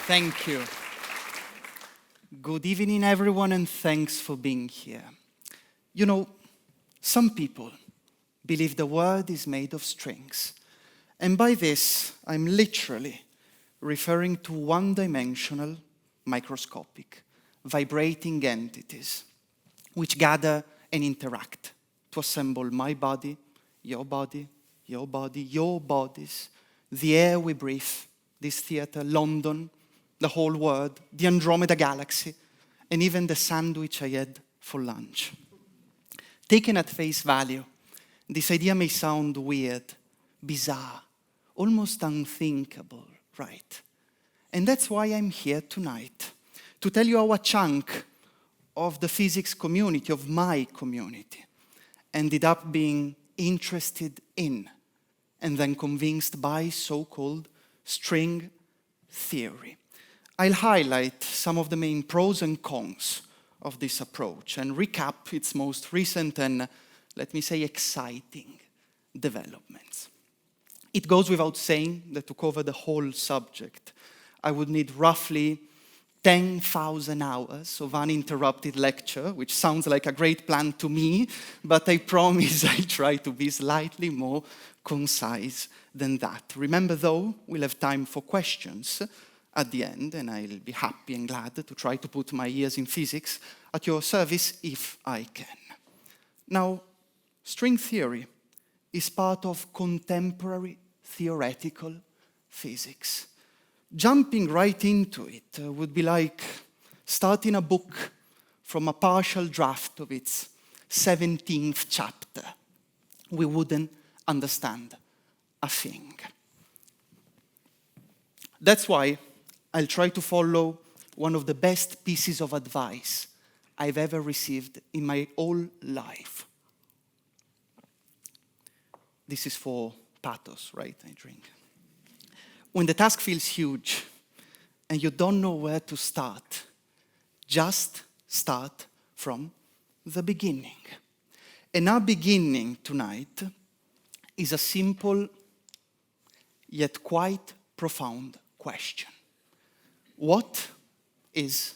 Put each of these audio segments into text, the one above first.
Thank you. Good evening, everyone, and thanks for being here. You know, some people believe the world is made of strings. And by this, I'm literally referring to one-dimensional, microscopic, vibrating entities which gather and interact to assemble my body, your body, your body, your bodies, the air we breathe, this theater, London, the whole world, the Andromeda galaxy, and even the sandwich I had for lunch. Taken at face value, this idea may sound weird, bizarre, almost unthinkable, right? And that's why I'm here tonight, to tell you how a chunk of the physics community, of my community, ended up being interested in and then convinced by so-called string theory. I'll highlight some of the main pros and cons of this approach and recap its most recent and, let me say, exciting developments. It goes without saying that to cover the whole subject, I would need roughly 10,000 hours of uninterrupted lecture, which sounds like a great plan to me, but I promise I'll try to be slightly more concise than that. Remember, though, we'll have time for questions at the end, and I'll be happy and glad to try to put my ears in physics at your service if I can. Now, string theory is part of contemporary theoretical physics. Jumping right into it would be like starting a book from a partial draft of its 17th chapter. We wouldn't understand a thing. That's why I'll try to follow one of the best pieces of advice I've ever received in my whole life. This is for pathos, right? I drink. When the task feels huge and you don't know where to start, just start from the beginning. And our beginning tonight is a simple yet quite profound question. What is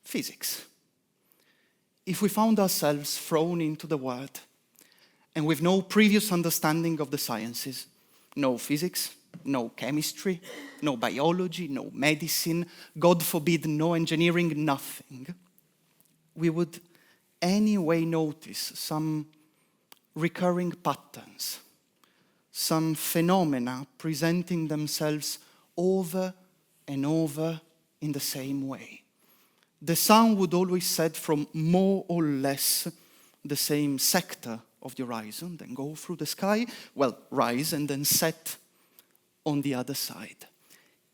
physics? If we found ourselves thrown into the world and with no previous understanding of the sciences, no physics, no chemistry, no biology, no medicine, God forbid, no engineering, nothing, we would anyway notice some recurring patterns, some phenomena presenting themselves over and over in the same way. The sun would always set from more or less the same sector of the horizon, then go through the sky, well, rise and then set on the other side.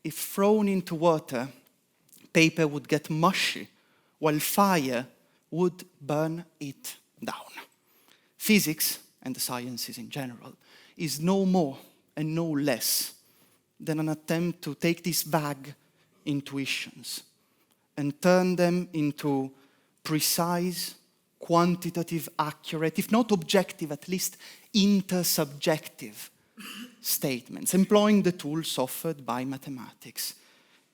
If thrown into water, paper would get mushy, while fire would burn it down. Physics, and the sciences in general, is no more and no less than an attempt to take these vague intuitions and turn them into precise, quantitative, accurate, if not objective, at least intersubjective statements, employing the tools offered by mathematics.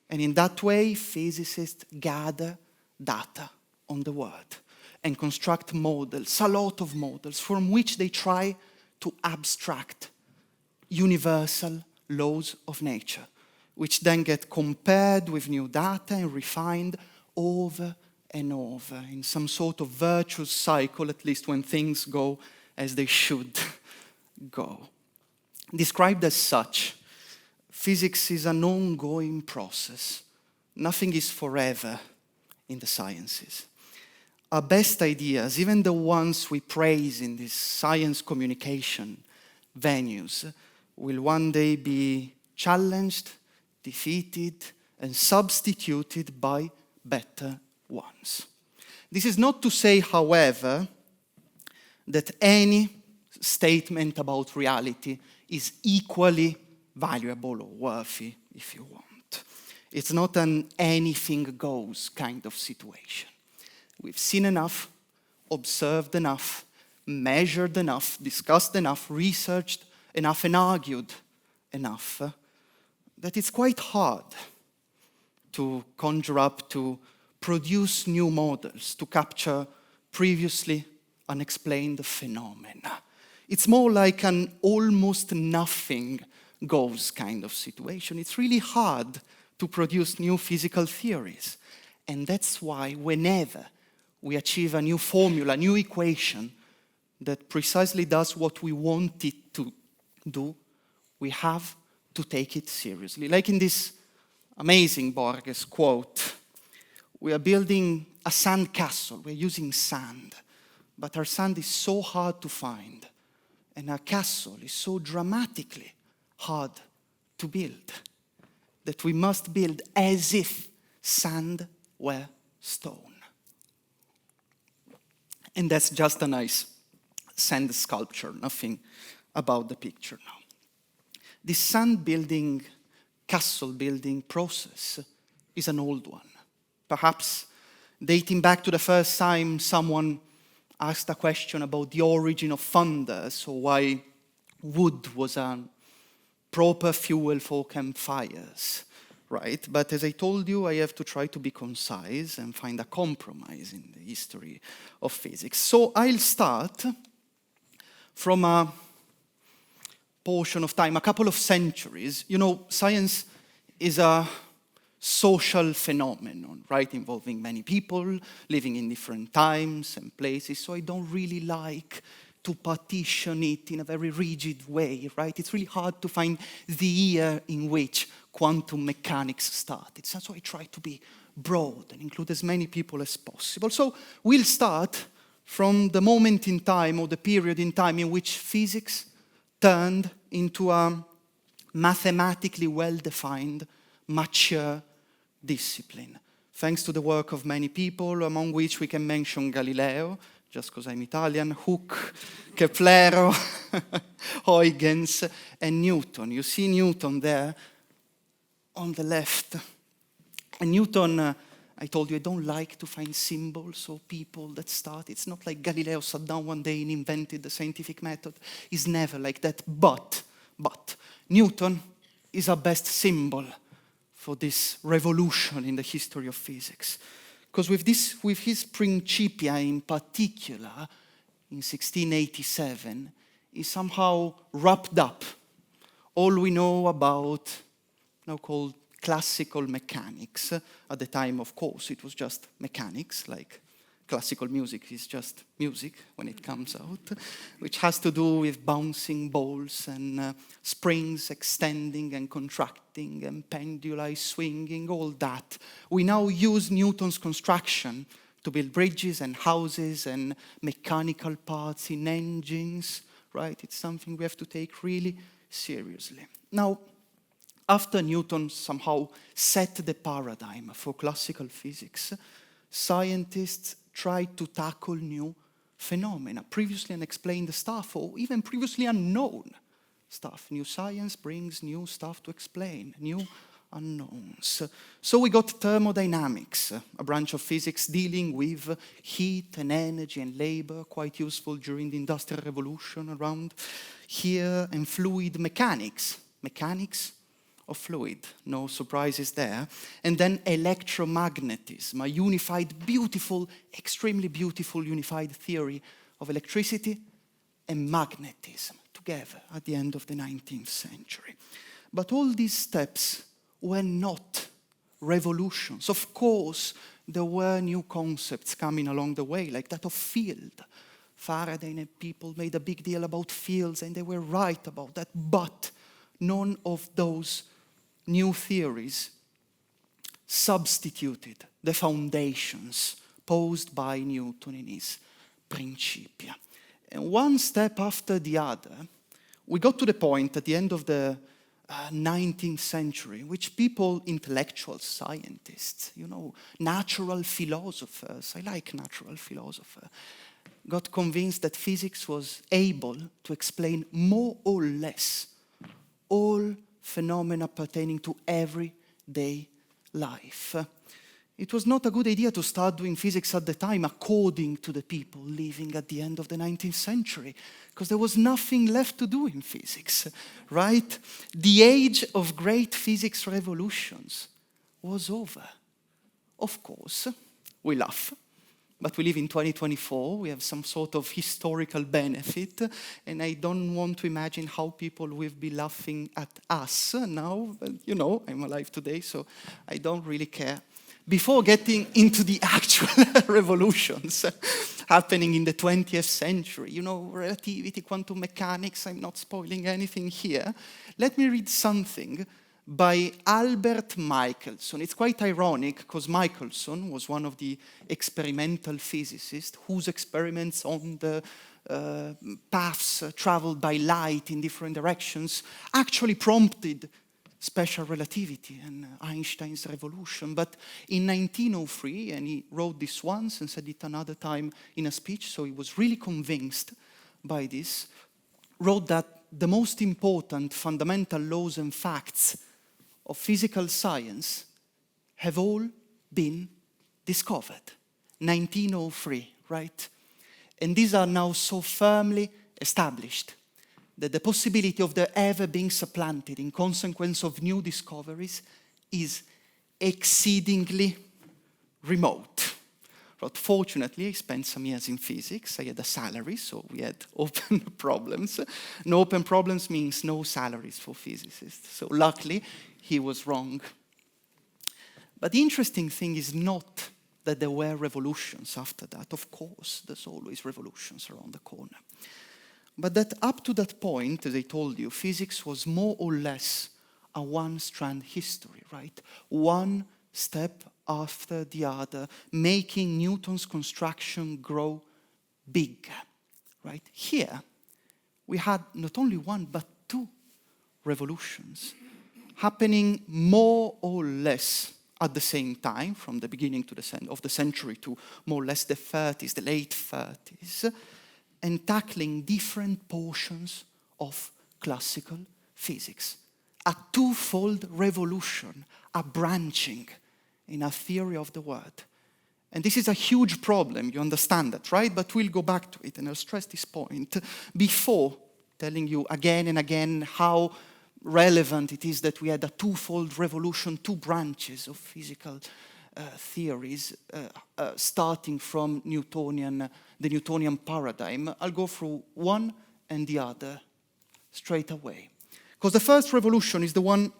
And in that way, physicists gather data on the world and construct models, a lot of models, from which they try to abstract universal laws of nature, which then get compared with new data and refined over and over in some sort of virtuous cycle, at least when things go as they should go. Described as such, physics is an ongoing process. Nothing is forever in the sciences. Our best ideas, even the ones we praise in these science communication venues, will one day be challenged, defeated, and substituted by better ones. This is not to say, however, that any statement about reality is equally valuable or worthy, if you want. It's not an anything goes kind of situation. We've seen enough, observed enough, measured enough, discussed enough, researched enough and argued enough that it's quite hard to conjure up, to produce new models, to capture previously unexplained phenomena. It's more like an almost nothing goes kind of situation. It's really hard to produce new physical theories. And that's why whenever we achieve a new formula, a new equation that precisely does what we want it to do, we have to take it seriously. Like in this amazing Borges quote, we are building a sand castle, we're using sand, but our sand is so hard to find, and our castle is so dramatically hard to build, that we must build as if sand were stone. And that's just a nice sand sculpture, nothing about the picture now. This sand building, castle building process is an old one. Perhaps dating back to the first time someone asked a question about the origin of thunder, so why wood was a proper fuel for campfires, right? But as I told you, I have to try to be concise and find a compromise in the history of physics. So I'll start from a portion of time, a couple of centuries. You know, science is a social phenomenon, right, involving many people, living in different times and places, so I don't really like to partition it in a very rigid way, right? It's really hard to find the year in which quantum mechanics started, so I try to be broad and include as many people as possible. So we'll start from the moment in time, or the period in time in which physics turned into a mathematically well-defined, mature discipline, thanks to the work of many people, among which we can mention Galileo, just because I'm Italian, Hooke, Kepler, Huygens, and Newton. You see Newton there on the left. And Newton, I told you, I don't like to find symbols or people that start. It's not like Galileo sat down one day and invented the scientific method. It's never like that. But Newton is our best symbol for this revolution in the history of physics. Because with his Principia in particular, in 1687, he somehow wrapped up all we know about, now called classical mechanics. At the time, of course, it was just mechanics, like classical music is just music when it comes out, which has to do with bouncing balls and springs extending and contracting and penduli swinging, all that. We now use Newton's construction to build bridges and houses and mechanical parts in engines, right? It's something we have to take really seriously. Now, after Newton somehow set the paradigm for classical physics, scientists tried to tackle new phenomena, previously unexplained stuff, or even previously unknown stuff. New science brings new stuff to explain, new unknowns. So we got thermodynamics, a branch of physics dealing with heat and energy and labor, quite useful during the Industrial Revolution around here, and fluid mechanics, of fluid, no surprises there. And then electromagnetism, a unified, beautiful, extremely beautiful unified theory of electricity and magnetism together at the end of the 19th century. But all these steps were not revolutions. Of course, there were new concepts coming along the way, like that of field. Faraday and people made a big deal about fields, and they were right about that, but none of those new theories substituted the foundations posed by Newton in his Principia. And one step after the other, we got to the point at the end of the 19th century in which people, intellectual scientists, natural philosophers, I like natural philosophers, got convinced that physics was able to explain more or less all phenomena pertaining to everyday life. it was not a good idea to start doing physics at the time according to the people living at the end of the 19th century, because there was nothing left to do in physics, right? The age of great physics revolutions was over. Of course, we laugh, but we live in 2024, we have some sort of historical benefit, and I don't want to imagine how people will be laughing at us now. But, you know, I'm alive today, so I don't really care. Before getting into the actual revolutions happening in the 20th century, you know, relativity, quantum mechanics, I'm not spoiling anything here. Let me read something by Albert Michelson. It's quite ironic because Michelson was one of the experimental physicists whose experiments on the paths traveled by light in different directions actually prompted special relativity and Einstein's revolution. But in 1903, and he wrote this once and said it another time in a speech, so he was really convinced by this, wrote that the most important fundamental laws and facts of physical science have all been discovered. 1903, right? And these are now so firmly established that the possibility of their ever being supplanted in consequence of new discoveries is exceedingly remote. But fortunately, I spent some years in physics. I had a salary, so we had open problems. No open problems means no salaries for physicists. So luckily, he was wrong. But the interesting thing is not that there were revolutions after that. Of course, there's always revolutions around the corner. But that up to that point, as I told you, physics was more or less a one-strand history, right? One step after the other, making Newton's construction grow bigger, right? Here, we had not only one, but two revolutions happening more or less at the same time, from the beginning to the end of the century to more or less the 30s, the late 30s, and tackling different portions of classical physics. A twofold revolution, a branching in a theory of the word. And this is a huge problem, you understand that, right? But we'll go back to it, and I'll stress this point before telling you again and again how relevant it is that we had a twofold revolution, two branches of physical theories starting from the Newtonian paradigm. I'll go through one and the other straight away. Because the first revolution is the one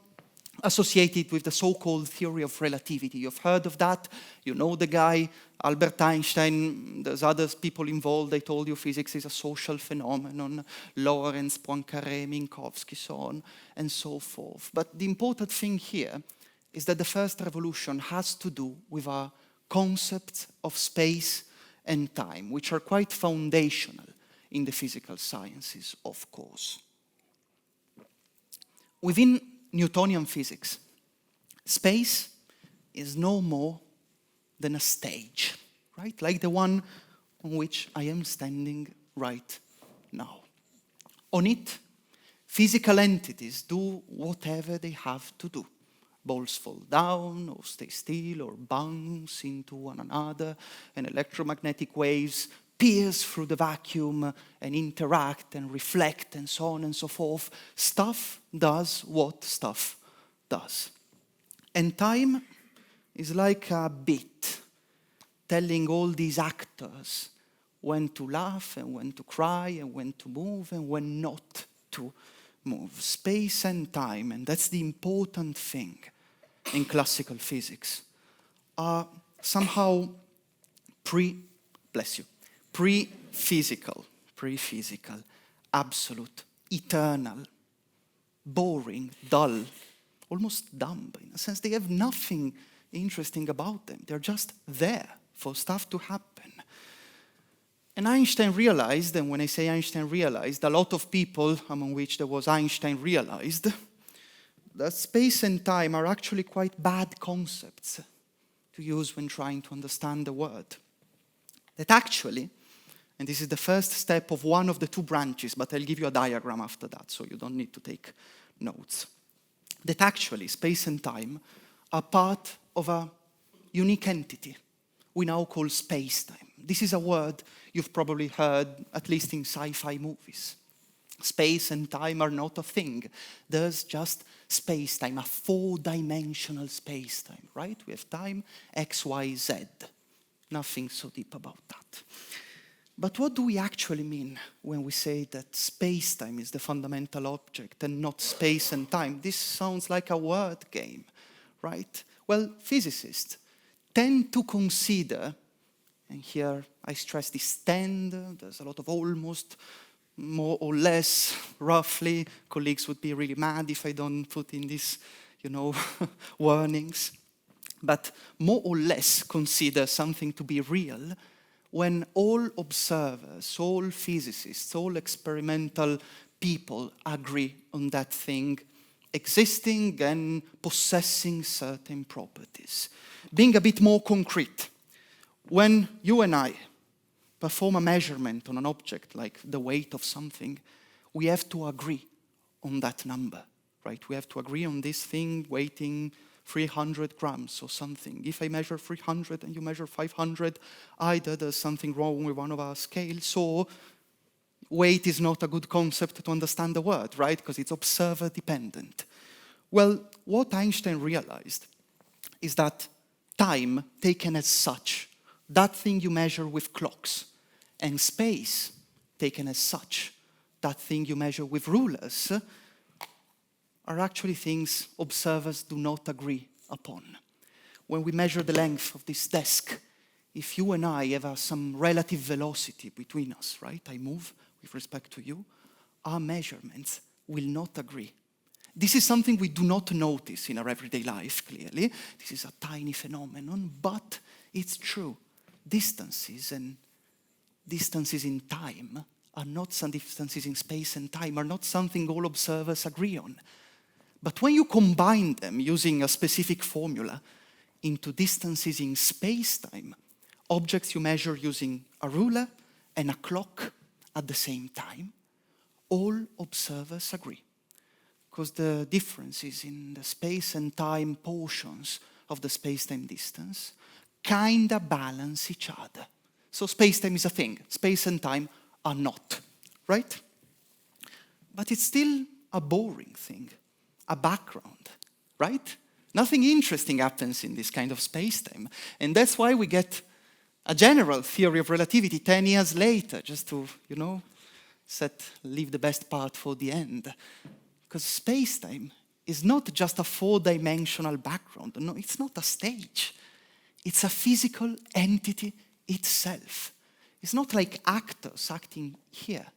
associated with the so-called theory of relativity. You've heard of that. You know the guy, Albert Einstein. There's other people involved. I told you physics is a social phenomenon. Lorentz, Poincaré, Minkowski, so on and so forth. But the important thing here is that the first revolution has to do with our concepts of space and time, which are quite foundational in the physical sciences, of course. Within Newtonian physics, space is no more than a stage, right? Like the one on which I am standing right now. On it, physical entities do whatever they have to do. Balls fall down, or stay still, or bounce into one another, and electromagnetic waves pierce through the vacuum and interact and reflect and so on and so forth. Stuff does what stuff does. And time is like a bit telling all these actors when to laugh and when to cry and when to move and when not to move. Space and time, and that's the important thing in classical physics, are somehow pre-physical, absolute, eternal, boring, dull, almost dumb. In a sense, they have nothing interesting about them. They're just there for stuff to happen. And Einstein realized, and when I say Einstein realized, a lot of people, among which there was Einstein, realized that space and time are actually quite bad concepts to use when trying to understand the word. That actually, and this is the first step of one of the two branches, but I'll give you a diagram after that, so you don't need to take notes. That actually, space and time are part of a unique entity we now call space-time. This is a word you've probably heard, at least in sci-fi movies. Space and time are not a thing. There's just space-time, a four-dimensional space-time, right? We have time, X, Y, Z. Nothing so deep about that. But what do we actually mean when we say that space-time is the fundamental object and not space and time? This sounds like a word game, right? Well, physicists tend to consider, and here I stress this tend, there's a lot of almost, more or less, roughly. Colleagues would be really mad if I don't put in these, warnings. But more or less consider something to be real when all observers, all physicists, all experimental people agree on that thing existing and possessing certain properties. Being a bit more concrete, when you and I perform a measurement on an object, like the weight of something, we have to agree on that number, right? We have to agree on this thing weighing 300 grams or something. If I measure 300 and you measure 500, either there's something wrong with one of our scales, or weight is not a good concept to understand the word, right? Because it's observer dependent. Well, what Einstein realized is that time taken as such, that thing you measure with clocks, and space taken as such, that thing you measure with rulers, are actually things observers do not agree upon. When we measure the length of this desk, if you and I have some relative velocity between us, right? I move with respect to you, our measurements will not agree. This is something we do not notice in our everyday life, clearly. This is a tiny phenomenon, but it's true. Distances and distances in time are not some distances in space and time, are not something all observers agree on. But when you combine them using a specific formula into distances in space-time, objects you measure using a ruler and a clock at the same time, all observers agree. Because the differences in the space and time portions of the space-time distance kinda balance each other. So space-time is a thing, space and time are not, right? But it's still a boring thing. A background, right? Nothing interesting happens in this kind of space-time. And that's why we get a general theory of relativity 10 years later, just to, leave the best part for the end. Because space-time is not just a four-dimensional background. No, it's not a stage. It's a physical entity itself. It's not like actors acting here,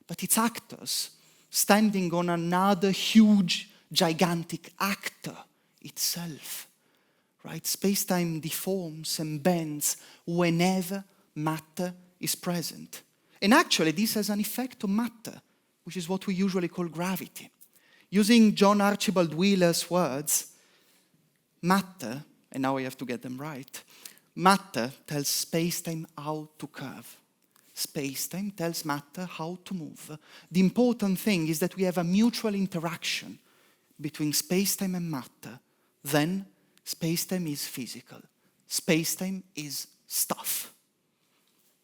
but it's actors standing on another huge gigantic actor itself, right? Space-time deforms and bends whenever matter is present. And actually, this has an effect on matter, which is what we usually call gravity. Using John Archibald Wheeler's words, matter, and now I have to get them right, matter tells space-time how to curve. Space-time tells matter how to move. The important thing is that we have a mutual interaction between space-time and matter. Then space-time is physical. Space-time is stuff.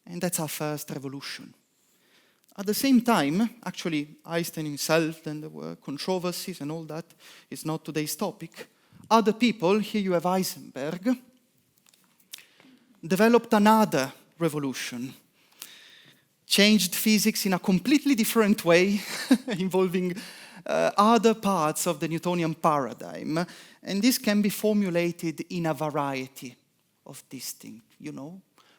And that's our first revolution. At the same time, actually, Einstein himself, then there were controversies and all that, is not today's topic. Other people, here you have Heisenberg, developed another revolution, changed physics in a completely different way, involving other parts of the Newtonian paradigm. And this can be formulated in a variety of distinct,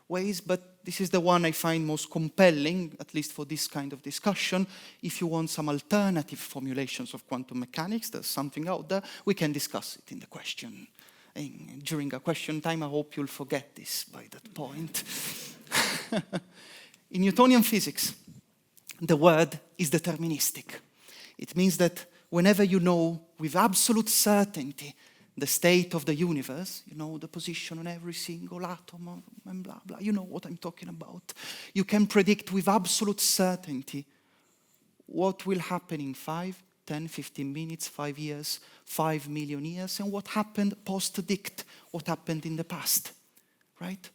ways, but this is the one I find most compelling, at least for this kind of discussion. If you want some alternative formulations of quantum mechanics, there's something out there, we can discuss it in the question. And during a question time, I hope you'll forget this by that point. In Newtonian physics, the word is deterministic. It means that whenever you know with absolute certainty the state of the universe, the position on every single atom and blah, blah, you know what I'm talking about. You can predict with absolute certainty what will happen in 5, 10, 15 minutes, 5 years, 5 million years, and what happened post-dict, what happened in the past, right?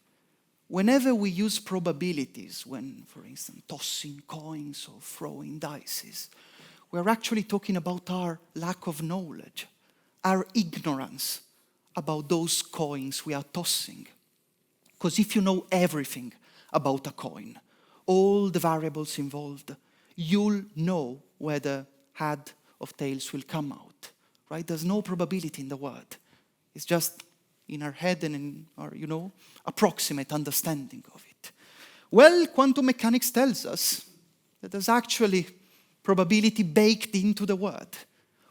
Whenever we use probabilities, when, for instance, tossing coins or throwing dice, we're actually talking about our lack of knowledge, our ignorance about those coins we are tossing. Because if you know everything about a coin, all the variables involved, you'll know whether head or tails will come out, right? There's no probability in the word. It's just in our head and in our, approximate understanding of it. Well, quantum mechanics tells us that there's actually probability baked into the word.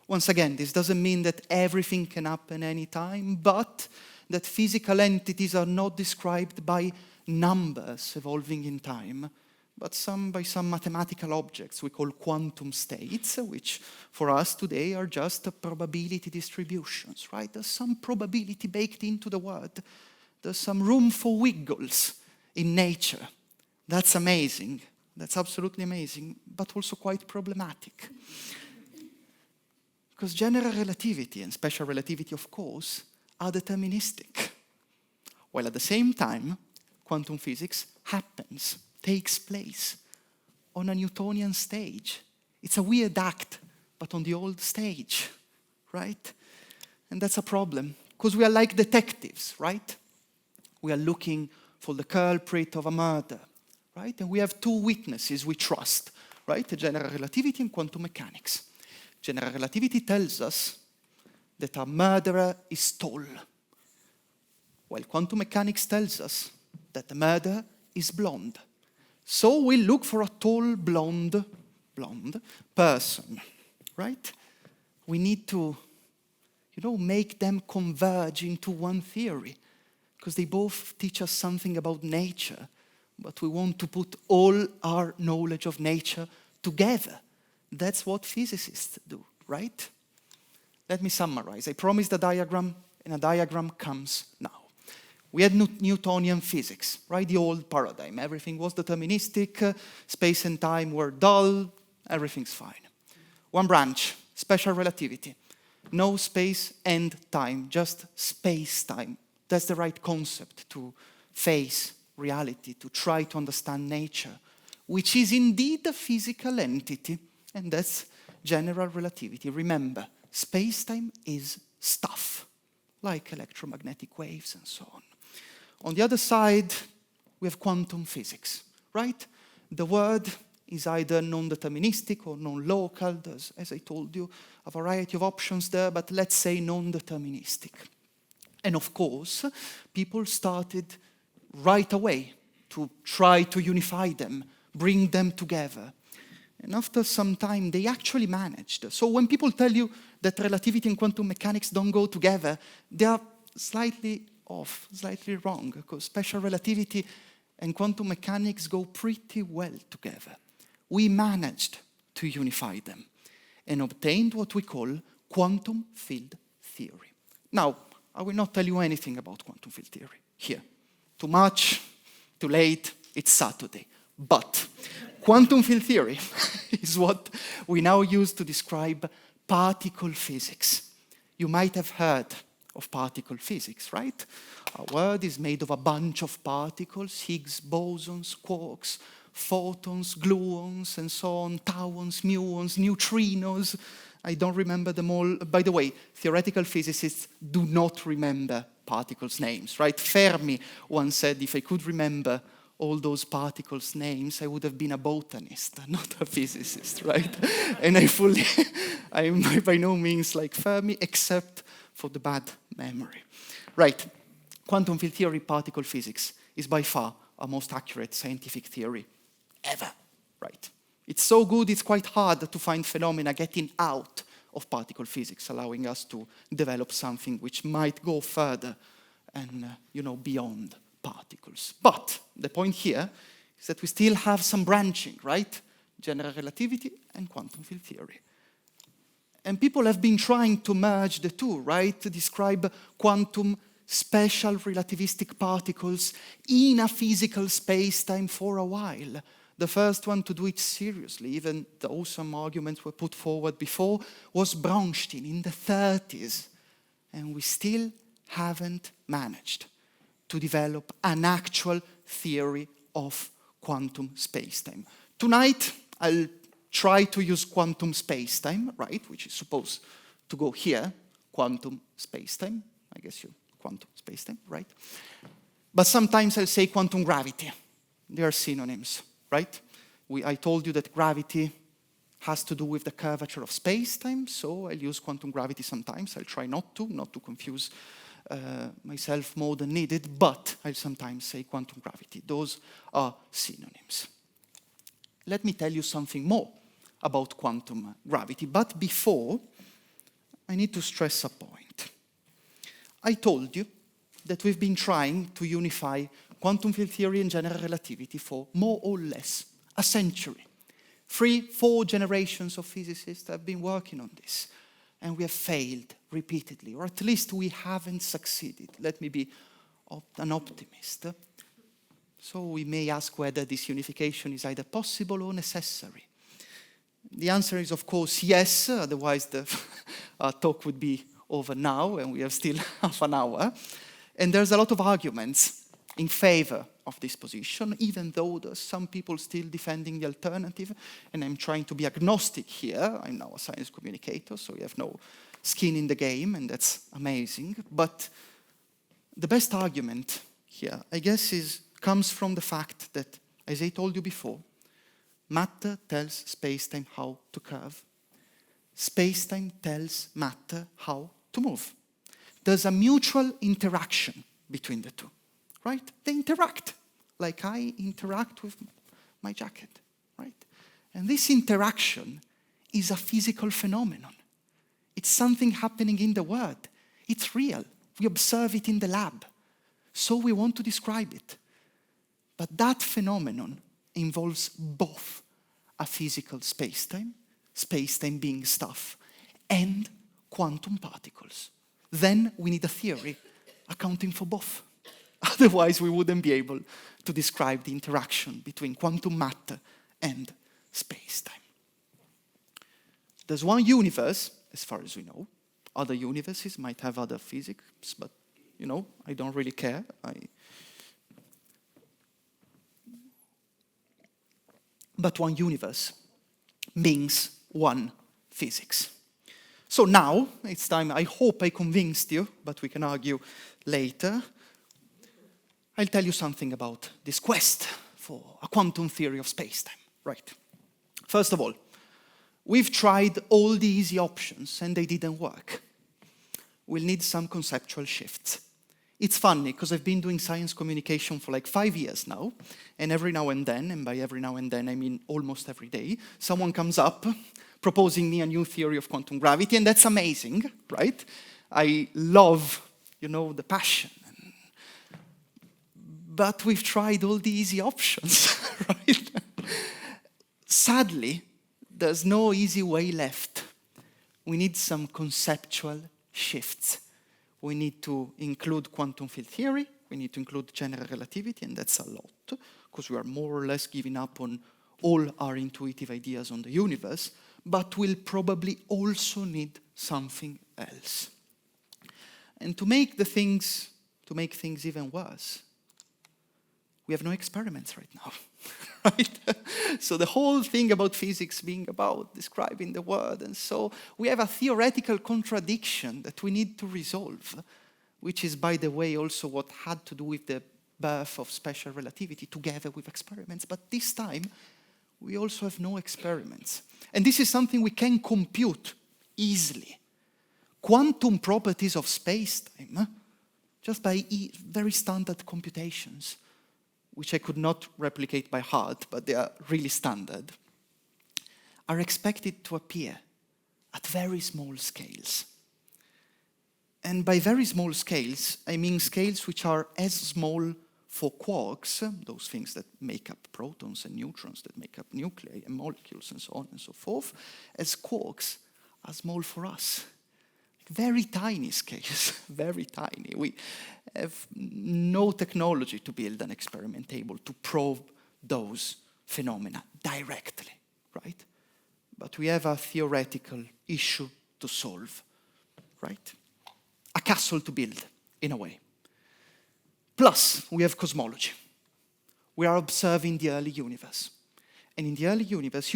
Once again, this doesn't mean that everything can happen anytime, but that physical entities are not described by numbers evolving in time, but by some mathematical objects we call quantum states, which for us today are just probability distributions, right? There's some probability baked into the word. There's some room for wiggles in nature. That's amazing. That's absolutely amazing, but also quite problematic. Because general relativity and special relativity, of course, are deterministic. While at the same time, quantum physics happens, takes place on a Newtonian stage. It's a weird act, but on the old stage, right? And that's a problem, because we are like detectives, right? We are looking for the culprit of a murder, right? And we have two witnesses we trust, right? General relativity and quantum mechanics. General relativity tells us that a murderer is tall, while quantum mechanics tells us that the murderer is blonde. So we look for a tall, blonde person, right? We need to, make them converge into one theory, because they both teach us something about nature, but we want to put all our knowledge of nature together. That's what physicists do, right? Let me summarize. I promised a diagram, and a diagram comes now. We had Newtonian physics, right? The old paradigm. Everything was deterministic, space and time were dull, everything's fine. One branch, special relativity. No space and time, just space-time. That's the right concept to face reality, to try to understand nature, which is indeed a physical entity, and that's general relativity. Remember, space-time is stuff, like electromagnetic waves and so on. On the other side, we have quantum physics, right? The word is either non-deterministic or non-local. There's, as I told you, a variety of options there, but let's say non-deterministic. And of course, people started right away to try to unify them, bring them together. And after some time, they actually managed. So when people tell you that relativity and quantum mechanics don't go together, they are slightly off, slightly wrong, because special relativity and quantum mechanics go pretty well together. We managed to unify them and obtained what we call quantum field theory. Now, I will not tell you anything about quantum field theory here. Too much, too late, it's Saturday. But quantum field theory is what we now use to describe particle physics. You might have heard of particle physics, right? Our world is made of a bunch of particles, Higgs bosons, quarks, photons, gluons, and so on, tauons, muons, neutrinos. I don't remember them all. By the way, theoretical physicists do not remember particles' names, right? Fermi once said, if I could remember all those particles' names, I would have been a botanist, not a physicist, right? And I'm by no means like Fermi, except for the bad memory. Right, quantum field theory, particle physics, is by far our most accurate scientific theory ever, right? It's so good, it's quite hard to find phenomena getting out of particle physics, allowing us to develop something which might go further and, beyond particles. But the point here is that we still have some branching, right? General relativity and quantum field theory. And people have been trying to merge the two, right? To describe quantum special relativistic particles in a physical space-time for a while. The first one to do it seriously, even though some arguments were put forward before, was Braunstein in the 30s. And we still haven't managed to develop an actual theory of quantum spacetime. Tonight, I'll try to use quantum spacetime, right, which is supposed to go here, quantum spacetime. I guess you quantum spacetime, right? But sometimes I'll say quantum gravity. They are synonyms, right? I told you that gravity has to do with the curvature of spacetime, so I'll use quantum gravity sometimes. I'll try not to confuse myself more than needed, but I'll sometimes say quantum gravity. Those are synonyms. Let me tell you something more about quantum gravity, but before, I need to stress a point. I told you that we've been trying to unify quantum field theory and general relativity for more or less a century. 3-4 generations of physicists have been working on this, and we have failed repeatedly, or at least we haven't succeeded. Let me be an optimist. So we may ask whether this unification is either possible or necessary. The answer is, of course, yes, otherwise the talk would be over now, and we have still half an hour. And there's a lot of arguments in favor of this position, even though there's some people still defending the alternative, and I'm trying to be agnostic here. I'm now a science communicator, so we have no skin in the game, and that's amazing. But the best argument here, I guess, comes from the fact that, as I told you before, matter tells spacetime how to curve. Spacetime tells matter how to move. There's a mutual interaction between the two, right? They interact, like I interact with my jacket, right? And this interaction is a physical phenomenon. It's something happening in the world. It's real. We observe it in the lab. So we want to describe it. But that phenomenon involves both a physical spacetime, spacetime being stuff, and quantum particles. Then we need a theory accounting for both. Otherwise, we wouldn't be able to describe the interaction between quantum matter and spacetime. There's one universe, as far as we know. Other universes might have other physics, but, I don't really care. But one universe means one physics. So now, it's time, I hope I convinced you, but we can argue later. I'll tell you something about this quest for a quantum theory of spacetime, right? First of all, we've tried all the easy options and they didn't work. We'll need some conceptual shifts. It's funny, because I've been doing science communication for like 5 years now, and every now and then, and by every now and then I mean almost every day, someone comes up proposing me a new theory of quantum gravity, and that's amazing, right? I love, the passion. But we've tried all the easy options, right? Sadly, there's no easy way left. We need some conceptual shifts. We need to include quantum field theory, we need to include general relativity, and that's a lot, because we are more or less giving up on all our intuitive ideas on the universe, but we'll probably also need something else. And to make things even worse, we have no experiments right now, right? So the whole thing about physics being about describing the world, and so we have a theoretical contradiction that we need to resolve, which is, by the way, also what had to do with the birth of special relativity together with experiments. But this time, we also have no experiments. And this is something we can compute easily. Quantum properties of space-time, just by very standard computations, which I could not replicate by heart, but they are really standard, are expected to appear at very small scales. And by very small scales, I mean scales which are as small for quarks, those things that make up protons and neutrons, that make up nuclei and molecules and so on and so forth, as quarks are small for us. Very tiny scales, very tiny. We have no technology to build an experiment able to probe those phenomena directly, right? But we have a theoretical issue to solve, right? A castle to build, in a way. Plus, we have cosmology. We are observing the early universe. And in the early universe,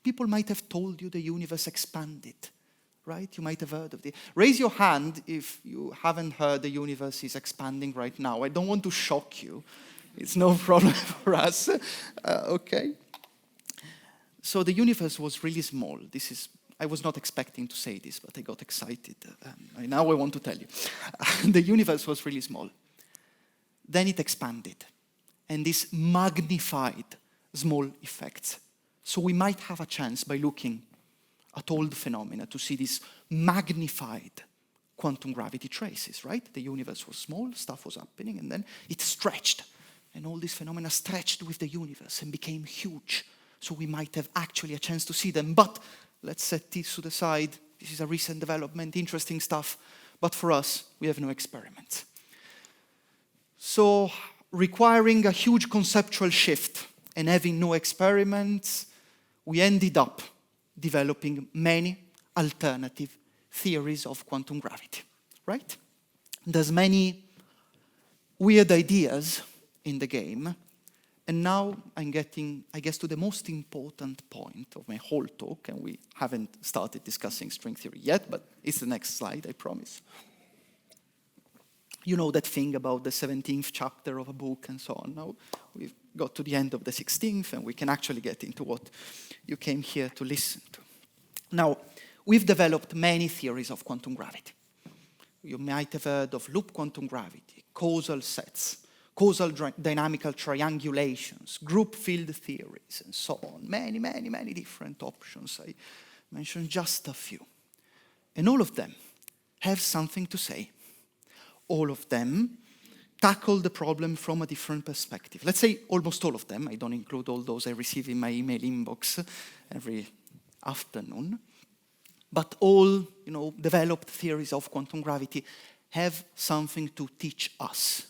people might have told you the universe expanded, right? You might have heard of it. Raise your hand if you haven't heard the universe is expanding right now. I don't want to shock you. It's no problem for us. Okay? So the universe was really small. I was not expecting to say this, but I got excited. Now I want to tell you. The universe was really small. Then it expanded. And this magnified small effects. So we might have a chance by looking at all the phenomena to see these magnified quantum gravity traces, right? The universe was small, stuff was happening, and then it stretched. And all these phenomena stretched with the universe and became huge. So we might have actually a chance to see them. But let's set this to the side. This is a recent development, interesting stuff. But for us, we have no experiments. So requiring a huge conceptual shift and having no experiments, we ended up developing many alternative theories of quantum gravity, right? There's many weird ideas in the game, and now I'm getting, I guess, to the most important point of my whole talk, and we haven't started discussing string theory yet, but it's the next slide, I promise. You know that thing about the 17th chapter of a book and so on. Now we've got to the end of the 16th, and we can actually get into what you came here to listen to. Now, we've developed many theories of quantum gravity. You might have heard of loop quantum gravity, causal sets, causal dynamical triangulations, group field theories, and so on. Many, many, many different options. I mentioned just a few. And all of them have something to say. All of them tackle the problem from a different perspective. Let's say almost all of them. I don't include all those I receive in my email inbox every afternoon. But all, developed theories of quantum gravity have something to teach us.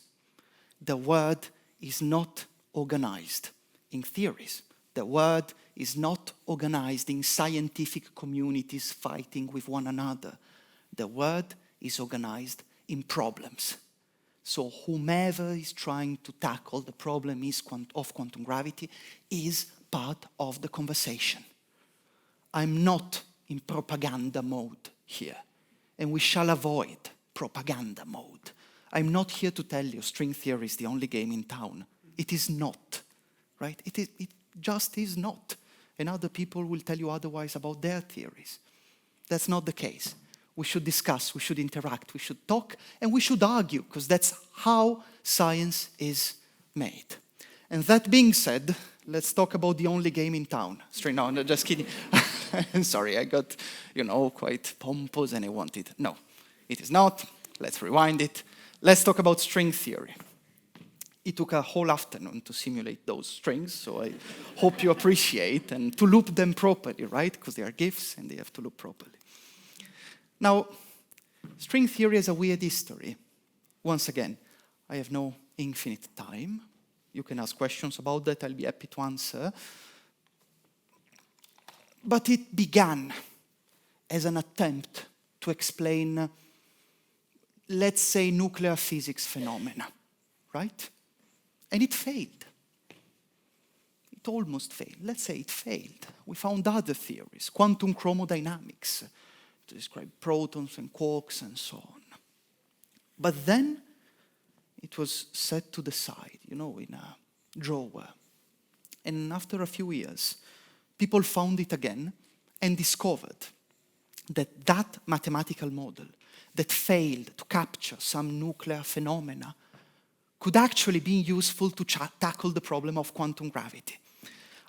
The world is not organized in theories. The world is not organized in scientific communities fighting with one another. The world is organized in problems. So whomever is trying to tackle the problem of quantum gravity is part of the conversation. I'm not in propaganda mode here, and we shall avoid propaganda mode. I'm not here to tell you string theory is the only game in town. It is not, right? It just is not. And other people will tell you otherwise about their theories. That's not the case. We should discuss, we should interact, we should talk, and we should argue, because that's how science is made. And that being said, let's talk about the only game in town. No, just kidding. I'm sorry, I got, quite pompous and I wanted. No, it is not. Let's rewind it. Let's talk about string theory. It took a whole afternoon to simulate those strings, so I hope you appreciate, and to loop them properly, right? Because they are GIFs and they have to loop properly. Now, string theory has a weird history. Once again, I have no infinite time. You can ask questions about that, I'll be happy to answer. But it began as an attempt to explain, let's say, nuclear physics phenomena, right? And it failed. It almost failed. Let's say it failed. We found other theories, quantum chromodynamics, to describe protons and quarks and so on. But then it was set to the side, in a drawer. And after a few years, people found it again and discovered that that mathematical model that failed to capture some nuclear phenomena could actually be useful to tackle the problem of quantum gravity.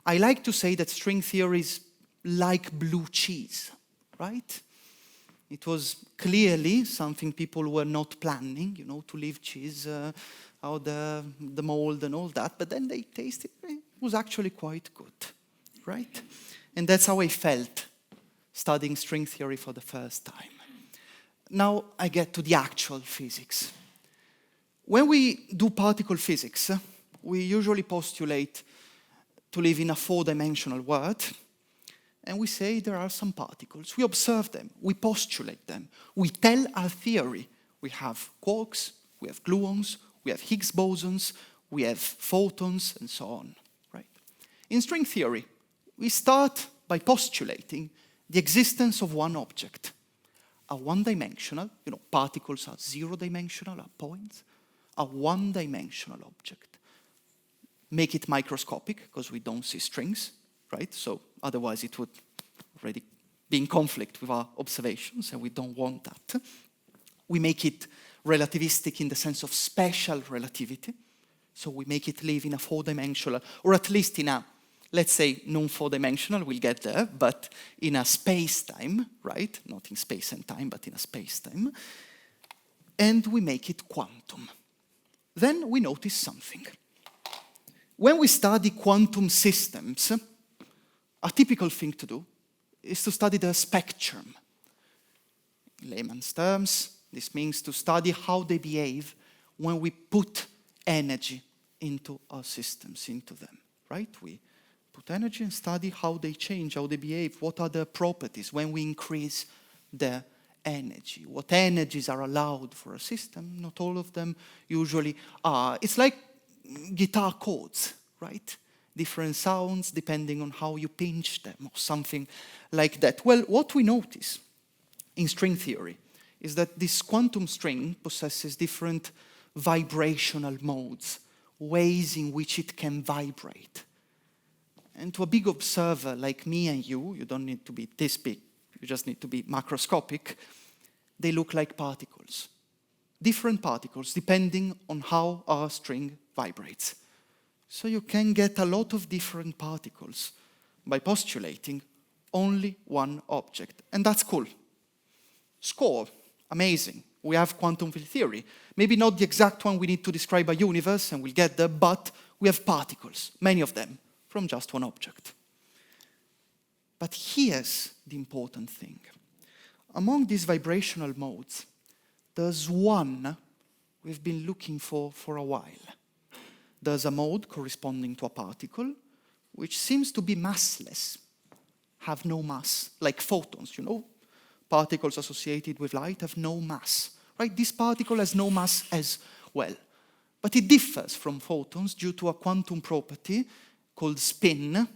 I like to say that string theory is like blue cheese, right? It was clearly something people were not planning, to leave cheese out the mold and all that, but then they tasted it was actually quite good, right? And that's how I felt studying string theory for the first time. Now I get to the actual physics. When we do particle physics, we usually postulate to live in a four-dimensional world, and we say there are some particles. We observe them, we postulate them, we tell our theory. We have quarks, we have gluons, we have Higgs bosons, we have photons, and so on, right? In string theory, we start by postulating the existence of one object, a one-dimensional, particles are zero-dimensional, are points, a one-dimensional object. Make it microscopic, because we don't see strings, right? So otherwise it would already be in conflict with our observations, and we don't want that. We make it relativistic in the sense of special relativity. So we make it live in a four-dimensional, or at least in a, let's say, non-four-dimensional, we'll get there, but in a space-time, right? Not in space and time, but in a space-time. And we make it quantum. Then we notice something. When we study quantum systems, a typical thing to do is to study the spectrum. In layman's terms, this means to study how they behave when we put energy into our systems, into them, right? We put energy and study how they change, how they behave, what are their properties when we increase their energy, what energies are allowed for a system. Not all of them usually are. It's like guitar chords, right? Different sounds depending on how you pinch them or something like that. Well, what we notice in string theory is that this quantum string possesses different vibrational modes, ways in which it can vibrate. And to a big observer like me and you don't need to be this big, you just need to be macroscopic, they look like particles. Different particles depending on how our string vibrates. So you can get a lot of different particles by postulating only one object. And that's cool. Score, amazing. We have quantum field theory. Maybe not the exact one we need to describe a universe, and we'll get there, but we have particles, many of them, from just one object. But here's the important thing. Among these vibrational modes, there's one we've been looking for a while. There's a mode corresponding to a particle which seems to be massless, have no mass, like photons, Particles associated with light have no mass, right? This particle has no mass as well. But it differs from photons due to a quantum property called spin.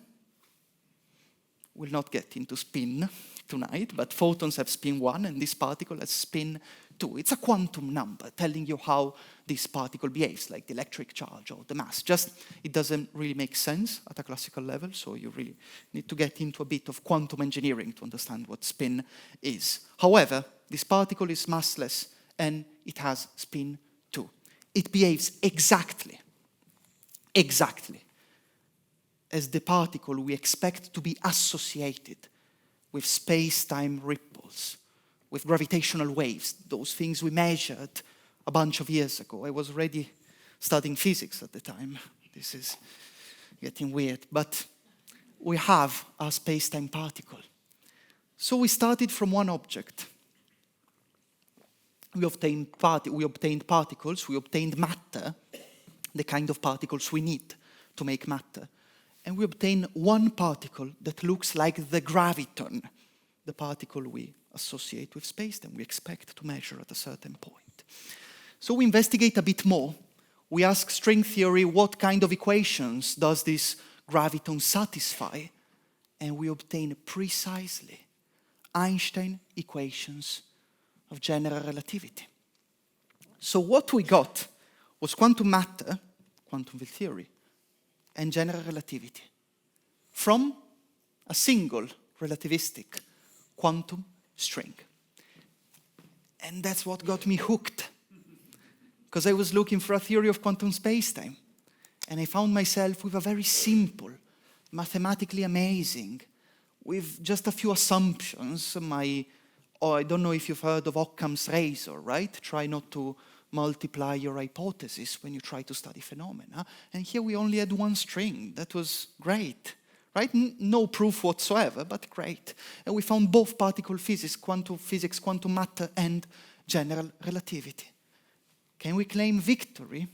We'll not get into spin tonight, but photons have spin 1 and this particle has spin 2. It's a quantum number telling you how this particle behaves, like the electric charge or the mass. Just, it doesn't really make sense at a classical level, so you really need to get into a bit of quantum engineering to understand what spin is. However, this particle is massless and it has spin 2. It behaves exactly as the particle we expect to be associated with space-time ripples, with gravitational waves, those things we measured a bunch of years ago. I was already studying physics at the time. This is getting weird, but we have a space-time particle. So we started from one object. We obtained particles, we obtained matter, the kind of particles we need to make matter. And we obtain one particle that looks like the graviton, the particle we associate with space and we expect to measure at a certain point. So we investigate a bit more. We ask string theory, what kind of equations does this graviton satisfy? And we obtain precisely Einstein equations of general relativity. So what we got was quantum matter, quantum field theory, and general relativity from a single relativistic quantum string. And that's what got me hooked, because I was looking for a theory of quantum spacetime, and I found myself with a very simple, mathematically amazing, with just a few assumptions. I don't know if you've heard of Occam's razor, right? Try not to multiply your hypothesis when you try to study phenomena. And here we only had one string. That was great, right? No proof whatsoever, but great. And we found both particle physics, quantum matter, and general relativity. Can we claim victory?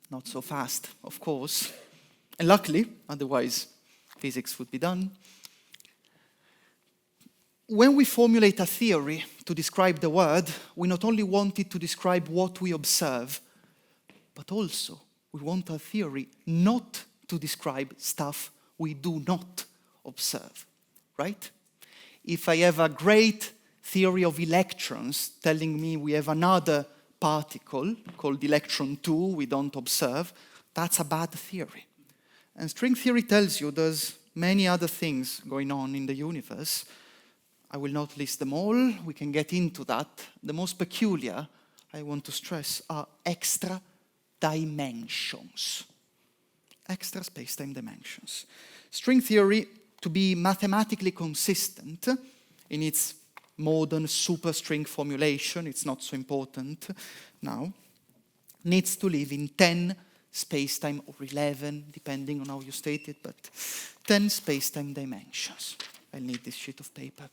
Not so fast, of course. And luckily, otherwise physics would be done. When we formulate a theory to describe the world, we not only want it to describe what we observe, but also we want a theory not to describe stuff we do not observe, right? If I have a great theory of electrons telling me we have another particle called electron 2 we don't observe, that's a bad theory. And string theory tells you there's many other things going on in the universe. I will not list them all, we can get into that. The most peculiar, I want to stress, are extra dimensions. Extra space-time dimensions. String theory, to be mathematically consistent in its modern superstring formulation, it's not so important now, needs to live in 10 space-time, or 11, depending on how you state it, but 10 space-time dimensions. I'll need this sheet of paper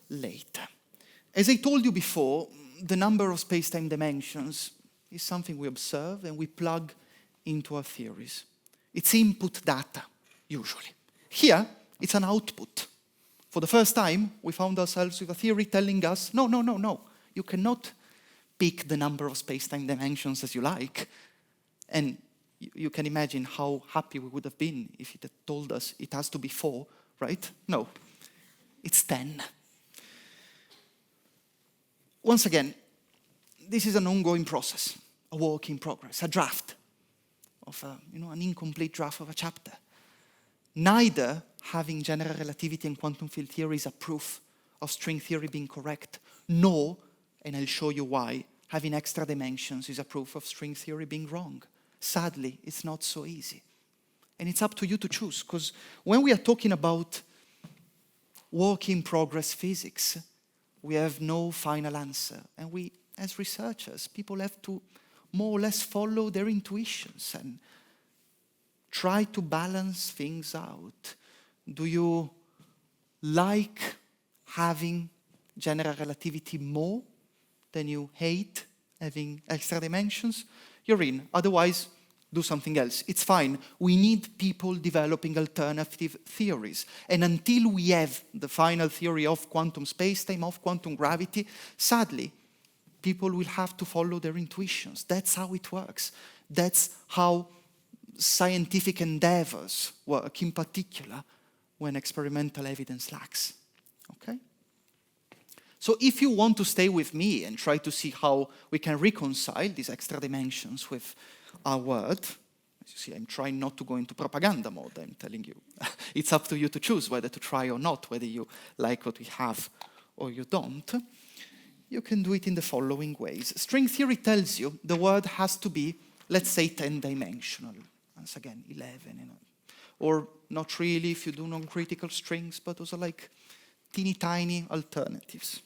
later. As I told you before, the number of space-time dimensions is something we observe and we plug into our theories. It's input data, usually. Here, it's an output. For the first time, we found ourselves with a theory telling us, no, you cannot pick the number of space-time dimensions as you like. And you can imagine how happy we would have been if it had told us it has to be 4, right? No, it's 10. Once again, this is an ongoing process, a work in progress, a draft of an incomplete draft of a chapter. Neither having general relativity and quantum field theory is a proof of string theory being correct, nor, and I'll show you why, having extra dimensions is a proof of string theory being wrong. Sadly, it's not so easy. And it's up to you to choose, because when we are talking about work in progress physics, we have no final answer. And we, as researchers, people have to more or less follow their intuitions and try to balance things out. Do you like having general relativity more than you hate having extra dimensions? You're in. Otherwise, do something else. It's fine. We need people developing alternative theories. And until we have the final theory of quantum spacetime, of quantum gravity, sadly, people will have to follow their intuitions. That's how it works. That's how scientific endeavors work, in particular when experimental evidence lacks. Okay? So if you want to stay with me and try to see how we can reconcile these extra dimensions with our world, as you see, I'm trying not to go into propaganda mode. I'm telling you, it's up to you to choose whether to try or not, whether you like what we have or you don't. You can do it in the following ways. String theory tells you the world has to be, let's say, 10-dimensional. Once again, 11, Or not really if you do non-critical strings, but those are like teeny tiny alternatives.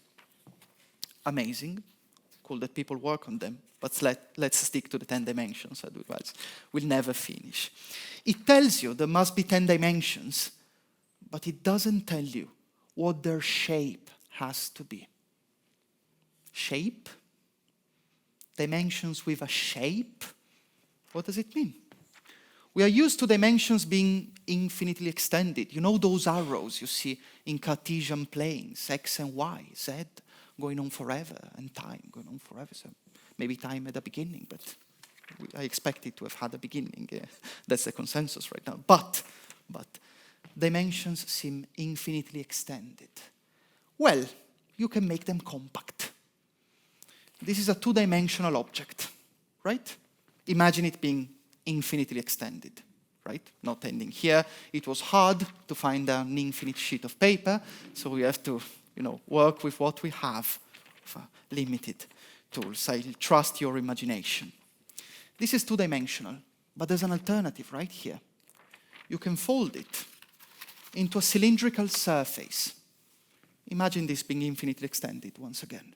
Amazing. Cool that people work on them, but let's stick to the 10 dimensions, otherwise we'll never finish. It tells you there must be 10 dimensions, but it doesn't tell you what their shape has to be. Shape? Dimensions with a shape? What does it mean? We are used to dimensions being infinitely extended. You know those arrows you see in Cartesian planes, x and y, z, going on forever, and time going on forever. So maybe time at the beginning, but I expect it to have had a beginning. Yeah. That's the consensus right now. But dimensions seem infinitely extended. Well, you can make them compact. This is a 2-dimensional object, right? Imagine it being infinitely extended, right? Not ending here. It was hard to find an infinite sheet of paper, so we have to, work with what we have, limited tools. I trust your imagination. This is 2-dimensional, but there's an alternative right here. You can fold it into a cylindrical surface. Imagine this being infinitely extended once again.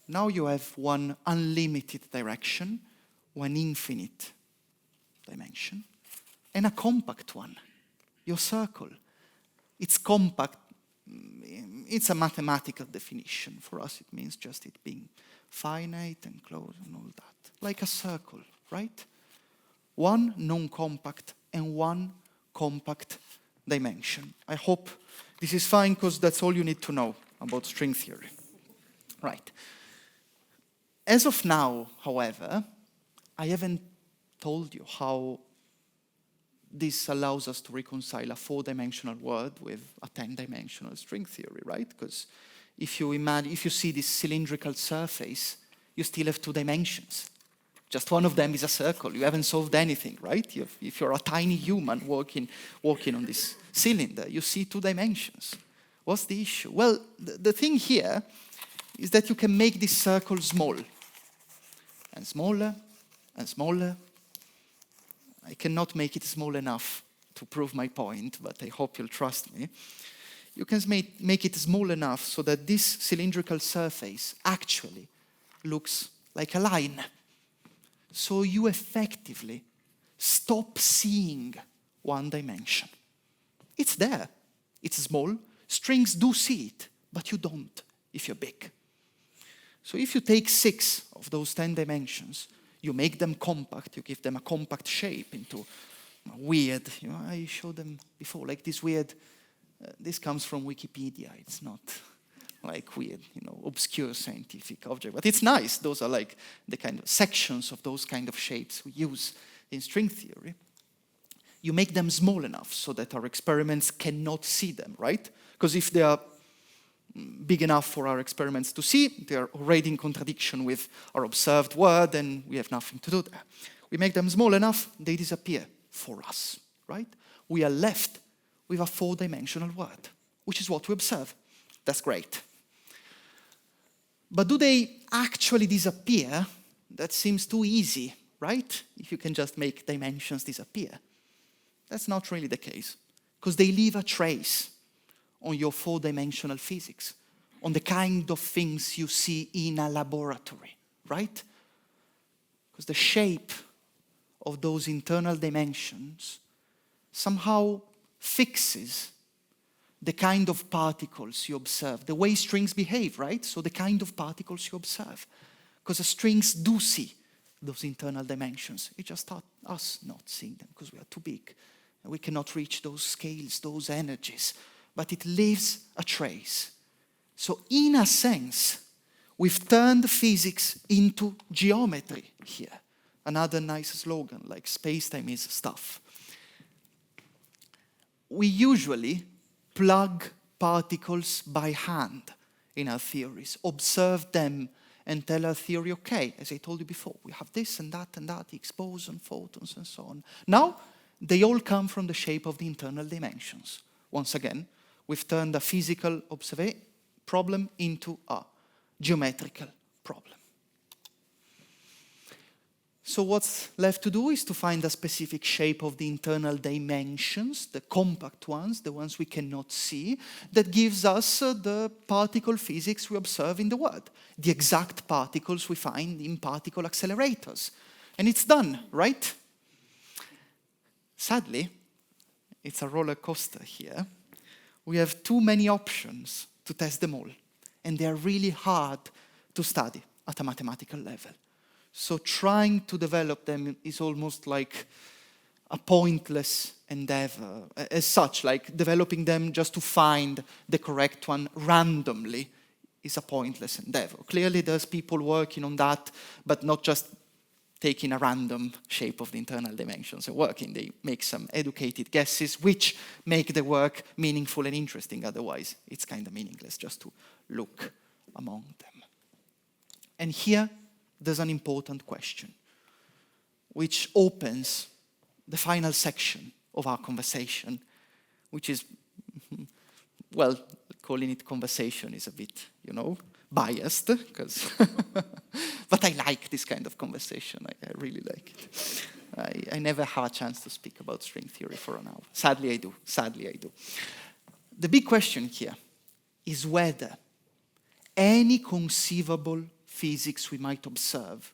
Now you have one unlimited direction, one infinite dimension, and a compact one, your circle. It's compact. It's a mathematical definition. For us, it means just it being finite and close and all that. Like a circle, right? one non-compact, and one compact dimension. I hope this is fine, because that's all you need to know about string theory. Right. As of now, however, I haven't told you how this allows us to reconcile a 4-dimensional world with a 10-dimensional string theory, right? Because if you see this cylindrical surface, you still have 2 dimensions. Just one of them is a circle. You haven't solved anything, right? If you're a tiny human walking on this cylinder, you see 2 dimensions. What's the issue? Well, the thing here is that you can make this circle small, and smaller, and smaller. I cannot make it small enough to prove my point, but I hope you'll trust me. You can make it small enough so that this cylindrical surface actually looks like a line. So you effectively stop seeing 1 dimension. It's there. It's small. Strings do see it, but you don't if you're big. So if you take 6 of those 10 dimensions, you make them compact, you give them a compact shape into weird, I showed them before, like this weird, this comes from Wikipedia, it's not like weird, obscure scientific object, but it's nice. Those are like the kind of sections of those kind of shapes we use in string theory. You make them small enough so that our experiments cannot see them, right? Because if they are big enough for our experiments to see, they are already in contradiction with our observed world, and we have nothing to do there. We make them small enough, they disappear for us, right? We are left with a 4-dimensional world, which is what we observe. That's great. But do they actually disappear? That seems too easy, right? If you can just make dimensions disappear. That's not really the case, because they leave a trace on your 4-dimensional physics, on the kind of things you see in a laboratory, right? Because the shape of those internal dimensions somehow fixes the kind of particles you observe, the way strings behave, right? So the kind of particles you observe. Because the strings do see those internal dimensions. It's just us not seeing them because we are too big. And we cannot reach those scales, those energies. But it leaves a trace. So in a sense, we've turned physics into geometry here. Another nice slogan, like space-time is stuff. We usually plug particles by hand in our theories, observe them and tell our theory, okay, as I told you before, we have this and that, the Higgs boson, photons, and so on. Now, they all come from the shape of the internal dimensions. Once again, we've turned a physical problem into a geometrical problem. So what's left to do is to find a specific shape of the internal dimensions, the compact ones, the ones we cannot see, that gives us the particle physics we observe in the world, the exact particles we find in particle accelerators. And it's done, right? Sadly, it's a roller coaster here. We have too many options to test them all, and they are really hard to study at a mathematical level. So trying to develop them is almost like a pointless endeavor. As such, like developing them just to find the correct one randomly is a pointless endeavor. Clearly there's people working on that, but not just taking a random shape of the internal dimensions and working. They make some educated guesses which make the work meaningful and interesting. Otherwise, it's kind of meaningless just to look among them. And here, there's an important question, which opens the final section of our conversation, which is, well, calling it conversation is a bit, biased, because but I like this kind of conversation. I really like it. I never have a chance to speak about string theory for an hour. Sadly, I do. The big question here is whether any conceivable physics we might observe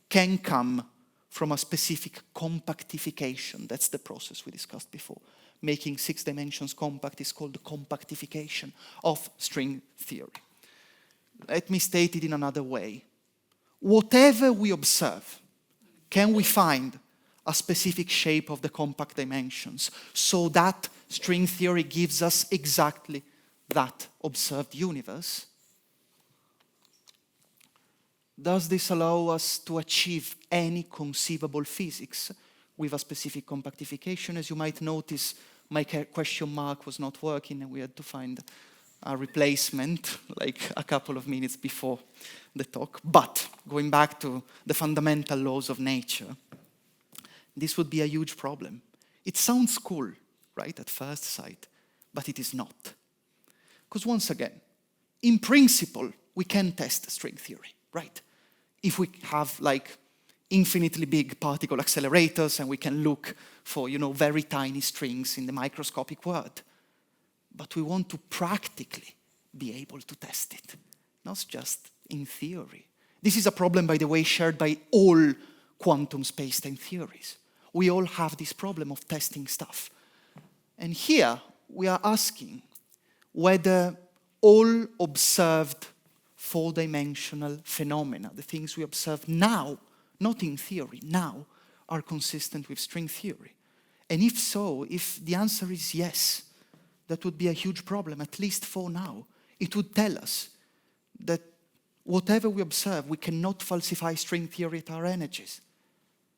can come from a specific compactification. That's the process we discussed before. Making 6 dimensions compact is called the compactification of string theory. Let me state it in another way. Whatever we observe, can we find a specific shape of the compact dimensions, so that string theory gives us exactly that observed universe? Does this allow us to achieve any conceivable physics with a specific compactification? As you might notice, my question mark was not working and we had to find a replacement like a couple of minutes before the talk. But going back to the fundamental laws of nature, this would be a huge problem. It sounds cool, right, at first sight, but it is not. Because once again, in principle, we can test string theory, right? If we have like infinitely big particle accelerators and we can look for, very tiny strings in the microscopic world. But we want to practically be able to test it, not just in theory. This is a problem, by the way, shared by all quantum space-time theories. We all have this problem of testing stuff. And here we are asking whether all observed four-dimensional phenomena, the things we observe now, not in theory, now, are consistent with string theory. And if so, if the answer is yes, that would be a huge problem, at least for now. It would tell us that whatever we observe, we cannot falsify string theory at our energies.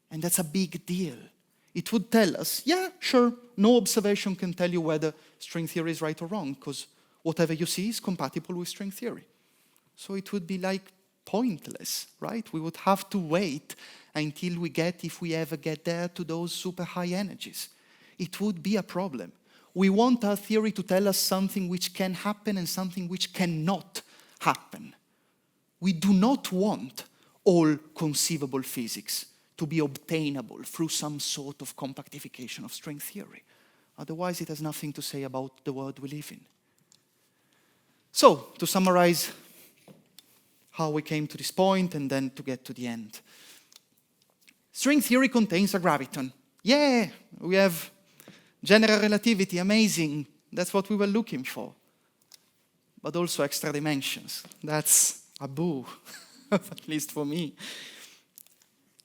And that's a big deal. It would tell us, yeah, sure, no observation can tell you whether string theory is right or wrong, because whatever you see is compatible with string theory. So it would be like pointless, right? We would have to wait until we get, if we ever get there, to those super high energies. It would be a problem. We want our theory to tell us something which can happen and something which cannot happen. We do not want all conceivable physics to be obtainable through some sort of compactification of string theory. Otherwise, it has nothing to say about the world we live in. So, to summarize how we came to this point and then to get to the end. String theory contains a graviton. Yeah, we have general relativity, amazing. That's what we were looking for. But also extra dimensions. That's a boo, at least for me.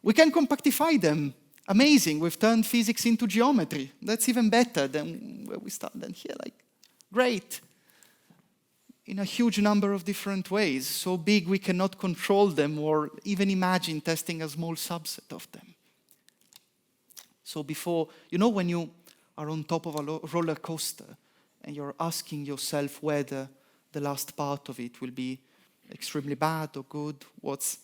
We can compactify them. Amazing, we've turned physics into geometry. That's even better than where we started here. Great. In a huge number of different ways, so big we cannot control them or even imagine testing a small subset of them. So before, when you are on top of a roller coaster and you're asking yourself whether the last part of it will be extremely bad or good, what's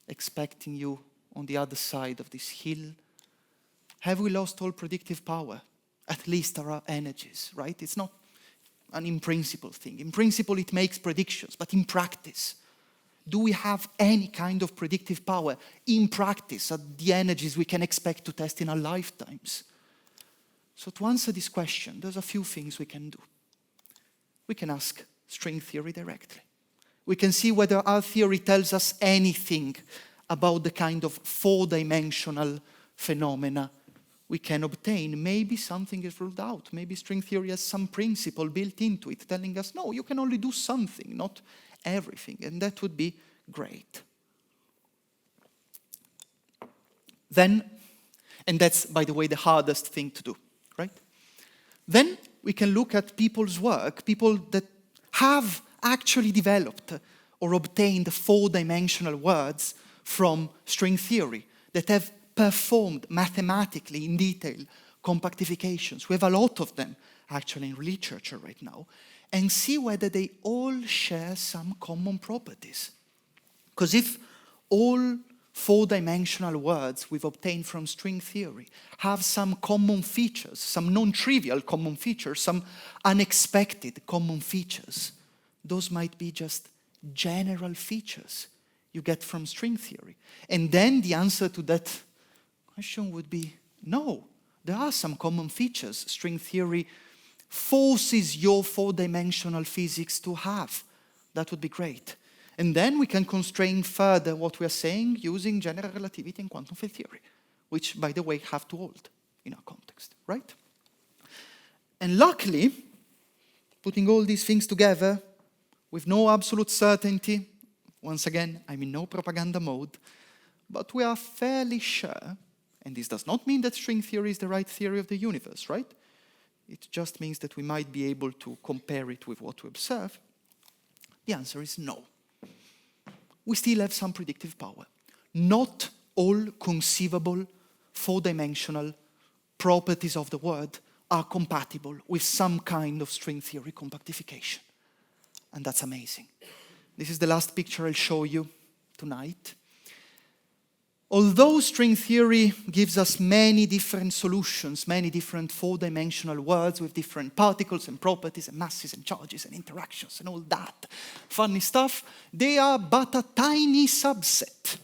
expecting you on the other side of this hill, have we lost all predictive power? At least our energies, right? It's not an in-principle thing. In principle, it makes predictions, but in practice, do we have any kind of predictive power in practice at the energies we can expect to test in our lifetimes? So to answer this question, there's a few things we can do. We can ask string theory directly. We can see whether our theory tells us anything about the kind of four-dimensional phenomena we can obtain. Maybe something is ruled out. Maybe string theory has some principle built into it telling us, no, you can only do something, not everything. And that would be great. Then, and that's, by the way, the hardest thing to do, right? Then we can look at people's work, people that have actually developed or obtained four-dimensional words from string theory, that have performed mathematically in detail compactifications. We have a lot of them actually in literature right now, and see whether they all share some common properties. Because if all four-dimensional words we've obtained from string theory have some common features, some non-trivial common features, some unexpected common features, those might be just general features you get from string theory. And then the answer to that question would be, no, there are some common features string theory forces your four-dimensional physics to have. That would be great. And then we can constrain further what we are saying using general relativity and quantum field theory, which, by the way, have to hold in our context, right? And luckily, putting all these things together with no absolute certainty, once again, I'm in no propaganda mode, but we are fairly sure, And this does not mean that string theory is the right theory of the universe, right? It just means that we might be able to compare it with what we observe. The answer is no. We still have some predictive power. Not all conceivable four-dimensional properties of the world are compatible with some kind of string theory compactification. And that's amazing. This is the last picture I'll show you tonight. Although string theory gives us many different solutions, many different four-dimensional worlds with different particles and properties and masses and charges and interactions and all that funny stuff, they are but a tiny subset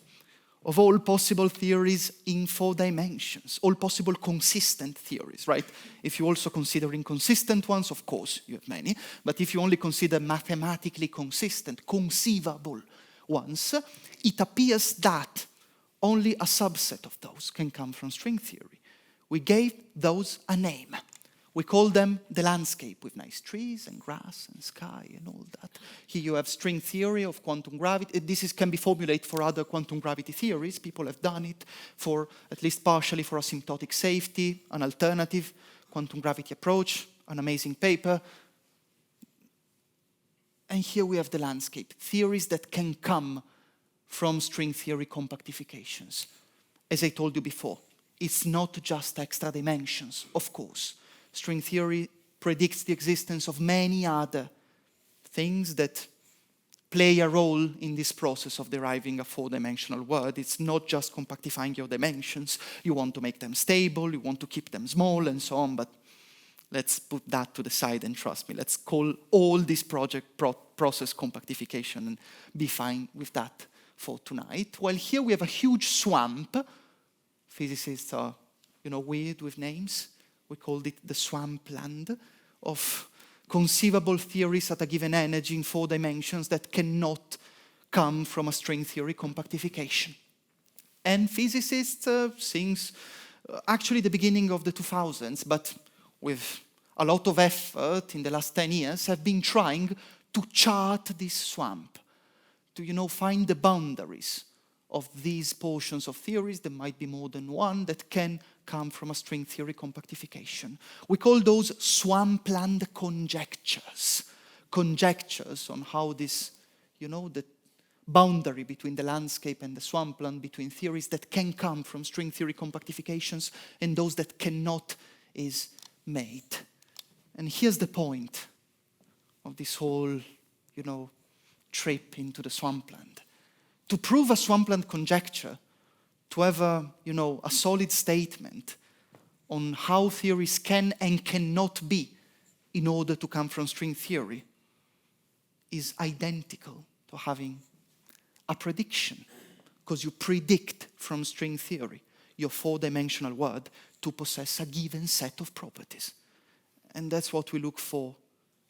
of all possible theories in 4 dimensions, all possible consistent theories, right? If you also consider inconsistent ones, of course, you have many, but if you only consider mathematically consistent, conceivable ones, it appears that only a subset of those can come from string theory. We gave those a name. We call them the landscape with nice trees and grass and sky and all that. Here you have string theory of quantum gravity. This can be formulated for other quantum gravity theories. People have done it for, at least partially, for asymptotic safety, an alternative quantum gravity approach, an amazing paper. And here we have the landscape, theories that can come from string theory compactifications. As I told you before, it's not just extra dimensions, of course. String theory predicts the existence of many other things that play a role in this process of deriving a 4-dimensional world. It's not just compactifying your dimensions. You want to make them stable, you want to keep them small and so on, but let's put that to the side and trust me. Let's call all this process compactification and be fine with that for tonight. While here we have a huge swamp. Physicists are, weird with names. We called it the swampland of conceivable theories at a given energy in 4 dimensions that cannot come from a string theory compactification. And physicists, since actually the beginning of the 2000s, but with a lot of effort in the last 10 years, have been trying to chart this swamp, to find the boundaries of these portions of theories. There might be more than one that can come from a string theory compactification. We call those swampland conjectures. Conjectures on how this, the boundary between the landscape and the swampland, between theories that can come from string theory compactifications and those that cannot, is made. And here's the point of this whole, trip into the swampland. To prove a swampland conjecture, to have a solid statement on how theories can and cannot be in order to come from string theory, is identical to having a prediction, because you predict from string theory your 4-dimensional world to possess a given set of properties. And that's what we look for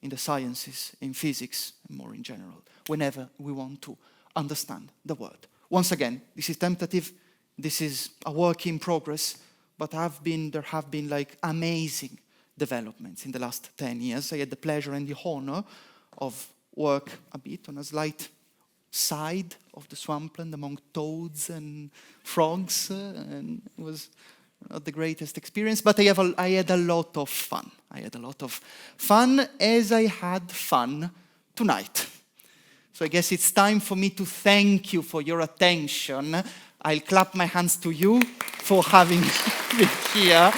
in the sciences, in physics, and more in general, whenever we want to understand the world. Once again, this is tentative, this is a work in progress, but there have been like amazing developments in the last 10 years. I had the pleasure and the honor of work a bit on a slight side of the swampland among toads and frogs, and it was not the greatest experience, but I had a lot of fun. I had a lot of fun, as I had fun tonight. So I guess it's time for me to thank you for your attention. I'll clap my hands to you for having been here.